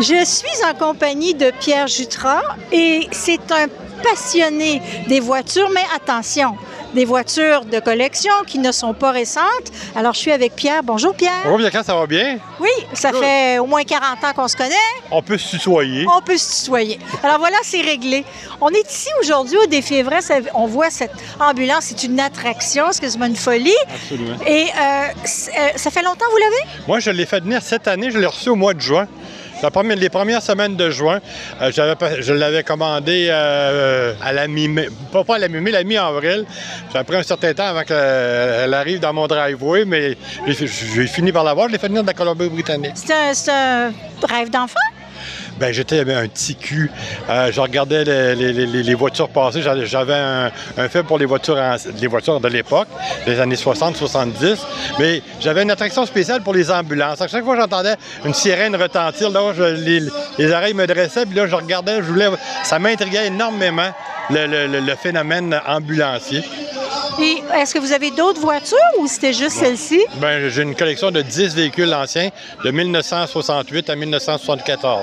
Je suis en compagnie de Pierre Jutras et c'est un passionné des voitures, mais attention, des voitures de collection qui ne sont pas récentes. Alors, je suis avec Pierre. Bonjour, Pierre. Bonjour, Bianca, ça va bien? Oui, ça fait au moins 40 ans qu'on se connaît. On peut se tutoyer. On peut se tutoyer. Alors voilà, c'est réglé. On est ici aujourd'hui au Défi Everest. On voit cette ambulance, c'est une attraction, c'est quasiment une folie. Absolument. Et ça fait longtemps que vous l'avez? Moi, je l'ai fait venir cette année, je l'ai reçu au mois de juin. Les premières semaines de juin, je l'avais commandé à la mi-mai, pas à la mi-mai, la mi-avril. Ça a pris un certain temps avant qu'elle arrive dans mon driveway, mais j'ai fini par l'avoir. Je l'ai fait venir de la Colombie-Britannique. C'est un rêve d'enfant? Ben, j'étais un petit cul. Je regardais les voitures passer. J'avais un fait pour les voitures de l'époque, des années 60-70. Mais j'avais une attraction spéciale pour les ambulances. À chaque fois que j'entendais une sirène retentir, là, les oreilles me dressaient. Puis là, je regardais, ça m'intriguait énormément, le phénomène ambulancier. Et est-ce que vous avez d'autres voitures ou c'était juste celle-ci? Ben, j'ai une collection de 10 véhicules anciens de 1968 à 1974.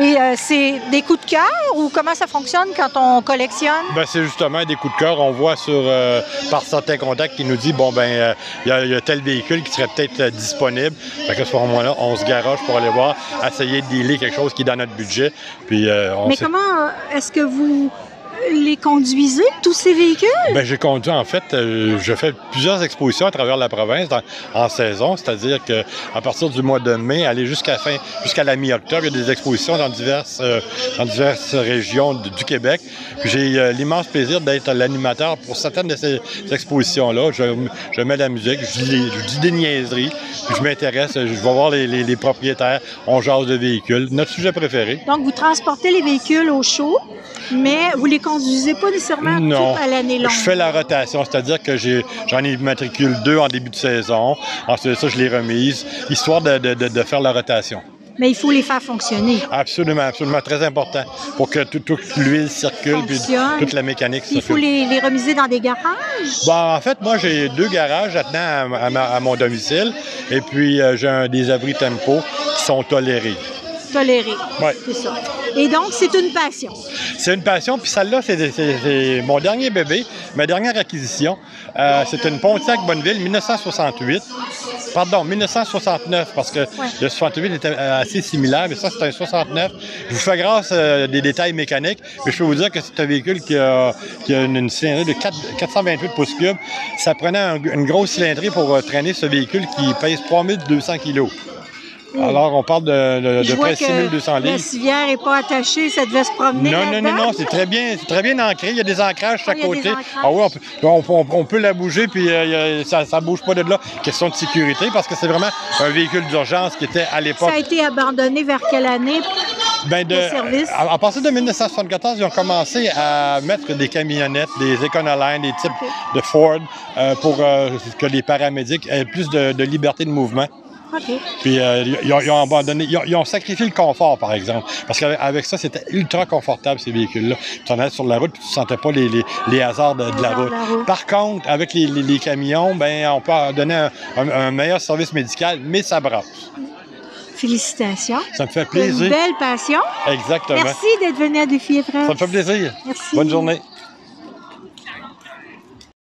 Et c'est des coups de cœur ou comment ça fonctionne quand on collectionne? Ben, c'est justement des coups de cœur. On voit par certains contacts qui nous dit bon ben il y a tel véhicule qui serait peut-être disponible. Fait qu'à ce moment-là, on se garoche pour aller voir, essayer de dealer quelque chose qui est dans notre budget. Puis, Mais comment est-ce que vous les conduisez, tous ces véhicules? Bien, j'ai conduit, en fait, je fais plusieurs expositions à travers la province en saison, c'est-à-dire qu'à partir du mois de mai, aller jusqu'à la mi-octobre, il y a des expositions dans diverses régions du Québec. Puis j'ai l'immense plaisir d'être l'animateur pour certaines de ces expositions-là. Je mets de la musique, je dis des niaiseries, puis je m'intéresse, je vais voir les propriétaires, on jase de véhicules. Notre sujet préféré. Donc, vous transportez les véhicules au show, mais vous les conduisez pas nécessairement tout à l'année longue. Je fais la rotation, c'est-à-dire que j'en ai matricule 2 en début de saison. Ensuite de ça, je les remise, histoire de faire la rotation. Mais il faut les faire fonctionner. Absolument, absolument, très important pour que toute l'huile circule puis toute la mécanique circule. Il faut les remiser dans des garages? Bon, en fait, moi, j'ai 2 garages maintenant à mon domicile et puis j'ai des abris tempo qui sont tolérés. Tolérés, oui. C'est ça. Et donc, c'est une passion. C'est une passion, puis celle-là, c'est mon dernier bébé, ma dernière acquisition. C'est une Pontiac Bonneville 1968. Pardon, 1969, parce que le 68 était assez similaire, mais ça, c'est un 69. Je vous fais grâce des détails mécaniques, mais je peux vous dire que c'est un véhicule qui a une cylindrée de 428 pouces cubes. Ça prenait une grosse cylindrée pour traîner ce véhicule qui pèse 3200 kilos. Alors, on parle de près de 6200 livres. La civière n'est pas attachée, ça devait se promener là-dedans. Non, c'est très bien ancré. Il y a des ancrages de chaque côté. Ah oui, on peut la bouger, puis ça ne bouge pas de là. Question de sécurité, parce que c'est vraiment un véhicule d'urgence qui était à l'époque. Ça a été abandonné vers quelle année? Service? À partir de 1974, ils ont commencé à mettre des camionnettes, des Econoline, des types de Ford, pour que les paramédics aient plus de liberté de mouvement. Okay. Puis ils ont abandonné, ils ont sacrifié le confort, par exemple. Parce qu'avec ça, c'était ultra confortable, ces véhicules-là. Tu en allais sur la route, puis tu ne sentais pas les hasards de la route. Par contre, avec les camions, ben, on peut donner un meilleur service médical, mais ça brasse. Félicitations. Ça me fait plaisir. Une belle passion. Exactement. Merci d'être venu à Défi Everest. Ça me fait plaisir. Merci. Bonne journée.